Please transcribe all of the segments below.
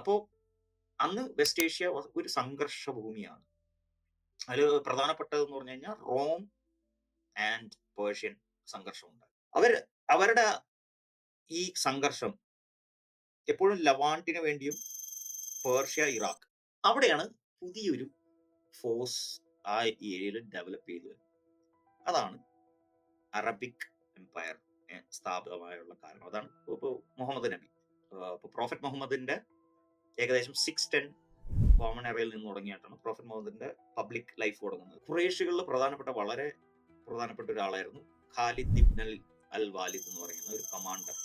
അപ്പോ അന്ന് west Asia ഒരു സംഘർഷ ഭൂമിയാണ്. അതിൽ പ്രധാനപ്പെട്ടതെന്ന് പറഞ്ഞു കഴിഞ്ഞാൽ റോം ആൻഡ് പേർഷ്യൻ സംഘർഷം ഉണ്ടായി. അവരുടെ ഈ സംഘർഷം എപ്പോഴും ലവാണ്ടിന് വേണ്ടിയും പേർഷ്യ, ഇറാഖ് അവിടെയാണ് പുതിയൊരു ഫോഴ്സ് ആ ഏരിയയിൽ ഡെവലപ്പ് ചെയ്തു വരുന്നത്. അതാണ് അറബിക് എംപയർ സ്ഥാപിതമായുള്ള കാരണം. അതാണ് ഇപ്പോൾ മുഹമ്മദ് നബി, പ്രോഫറ്റ് മുഹമ്മദിന്റെ ഏകദേശം 610 കോമൺ എറയിൽ നിന്ന് തുടങ്ങിയിട്ടാണ് പ്രോഫറ്റ് മുഹമ്മദിന്റെ പബ്ലിക് ലൈഫ് തുടങ്ങുന്നത്. ഖുറൈശികളിൽ വളരെ പ്രധാനപ്പെട്ട ഒരാളായിരുന്നു ഖാലിദ് ഇബ്ൻ അൽ വാലിദ് എന്ന് പറയുന്ന ഒരു കമാൻഡർ.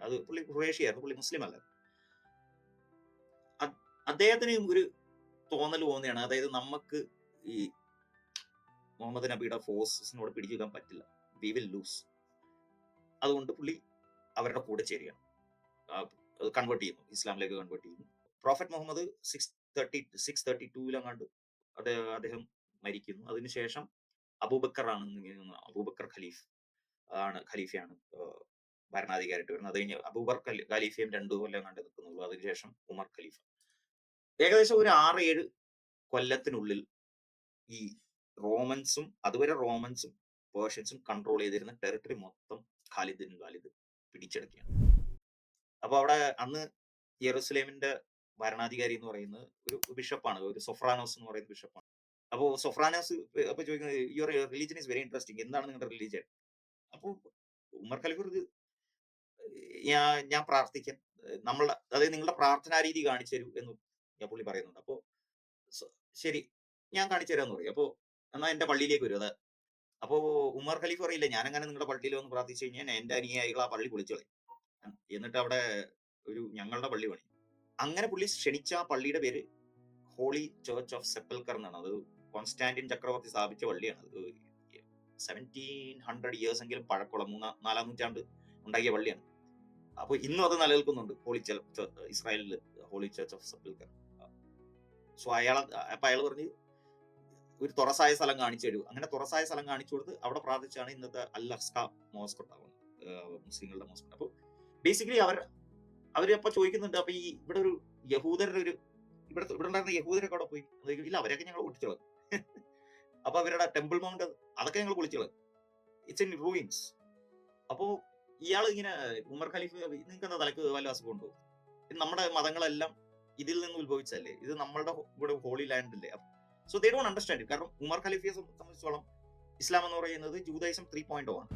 അത് പുള്ളി ഖുറൈശിയായിരുന്നു, പുള്ളി മുസ്ലിം അല്ല. അദ്ദേഹത്തിന് ഒരു തോന്നൽ തോന്നിയാണ്, അതായത് നമുക്ക് ഈ മുഹമ്മദ് നബിയുടെ ഫോഴ്സസിനോട് പിടിച്ചു നിൽക്കാൻ പറ്റില്ല, വി വിൽ ലൂസ്. അതുകൊണ്ട് പുള്ളി അവരുടെ കൂടെ ചേരുകയാണ്, കൺവേർട്ട് ചെയ്യുന്നു, ഇസ്ലാമിലേക്ക് കൺവേർട്ട് ചെയ്യുന്നു. പ്രോഫറ്റ് മുഹമ്മദ് 632 അദ്ദേഹം മരിക്കുന്നു. അതിനുശേഷം അബൂബക്കർ അബൂബക്കർ ഖലീഫയാണ് ഭരണാധികാരിയായിട്ട് വരുന്നത്. അത് കഴിഞ്ഞ് അബൂബക്കർ ഖലീഫയും 2 കൊല്ലം കണ്ട് നിൽക്കുന്നുള്ളൂ. അതിനുശേഷം ഉമർ ഖലീഫ. ഏകദേശം ഒരു 6-7 കൊല്ലത്തിനുള്ളിൽ ഈ അതുവരെ റോമൻസും പേർഷ്യൻസും കൺട്രോൾ ചെയ്തിരുന്ന ടെറിട്ടറി മൊത്തം ഖാലിദ് ബിൻ വാലിദ് പിടിച്ചെടുക്കുകയാണ്. അപ്പൊ അവിടെ അന്ന് യെറുസലേമിന്റെ ഭരണാധികാരി എന്ന് പറയുന്നത് ഒരു ബിഷപ്പാണ്, ഒരു സൊഫ്രാനോസ് എന്ന് പറയുന്ന ബിഷപ്പാണ്. അപ്പോ സൊഫ്രാനോസ് അപ്പൊ ചോദിക്കുന്നത്, your religion is very interesting, എന്താണ് നിങ്ങളുടെ റിലീജിയൻ? അപ്പൊ ഉമർ ഖലീഫ ഞാൻ പ്രാർത്ഥിക്കാൻ, അതായത് നിങ്ങളുടെ പ്രാർത്ഥനാ രീതി കാണിച്ചു തരൂ എന്ന് പുള്ളി പറയുന്നുണ്ട്. അപ്പോ ശരി, ഞാൻ കാണിച്ചു തരാന്ന് പറയും. അപ്പോ എന്നാ എന്റെ പള്ളിയിലേക്ക് വരും. അപ്പോ ഉമർ ഖലീഫ പറയില്ല, ഞാനങ്ങനെ നിങ്ങളുടെ പള്ളിയിൽ വന്ന് പ്രാർത്ഥിച്ചു കഴിഞ്ഞാൽ എന്റെ അനിയായികൾ ആ പള്ളി പൊളിച്ചു കളയും, എന്നിട്ട് അവിടെ ഞങ്ങളുടെ പള്ളി പണി. അങ്ങനെ പുള്ളി ക്ഷണിച്ച ആ പള്ളിയുടെ പേര് ഹോളി ചർച്ച് ഓഫ് സെപ്പൽക്കർ എന്നാണ്. അത് കോൺസ്റ്റാന്റിൻ ചക്രവർത്തി സ്ഥാപിച്ച പള്ളിയാണ്. 1700 ഇയേഴ്സ് എങ്കിലും പഴക്കമുള്ള 4-ാം നൂറ്റാണ്ട് ഉണ്ടാക്കിയ പള്ളിയാണ്. അപ്പൊ ഇന്നും അത് നിലനിൽക്കുന്നുണ്ട്, ഇസ്രായേലിൽ ഹോളി ചർച്ച് ഓഫ് സെപ്പൽക്കർ. സോ അയാൾ പറഞ്ഞ് ഒരു തുറസായ സ്ഥലം കാണിച്ചു തരൂ. അങ്ങനെ തുറസായ സ്ഥലം കാണിച്ചു കൊടുത്ത് അവിടെ പ്രാർത്ഥിച്ചാണ് ഇന്നത്തെ അൽ അക്സ മോസ്ക് ഉണ്ടാവുന്നത്, മുസ്ലിങ്ങളുടെ മോസ്ക്. അപ്പൊ ബേസിക്കലി അവരപ്പൊ ചോദിക്കുന്നുണ്ട്, അപ്പൊ ഈ ഇവിടെ ഒരു യഹൂദരുടെ ഇവിടെ ഉണ്ടായിരുന്ന യഹൂദരൊക്കെ അവിടെ പോയി? ഇല്ല, അവരൊക്കെ ഞങ്ങൾ പൊട്ടിച്ചോളാം. അപ്പൊ അവരുടെ ടെമ്പിൾ മൗണ്ട് അതൊക്കെ ഞങ്ങൾ പൊളിച്ചോളാം, ഇറ്റ്സ് ഇൻ റൂയിൻസ്. അപ്പോ ഇയാൾ ഇങ്ങനെ, ഉമർ ഖലീഫ, നിങ്ങൾക്ക് എന്താ തലക്ക് വല്ല അസുഖമുണ്ടോ? നമ്മുടെ മതങ്ങളെല്ലാം ഇതിൽ നിന്ന് ഉത്ഭവിച്ചല്ലേ, ഇത് നമ്മളുടെ ഇവിടെ ഹോളി ലാൻഡ് അല്ലേ? So they don't understand. കാരണം ഉമർ ഖലീഫയെ സംബന്ധിച്ചോളം ഇസ്ലാം എന്ന് പറയുന്നത് ജൂതായിസം 3.0 ആണ്.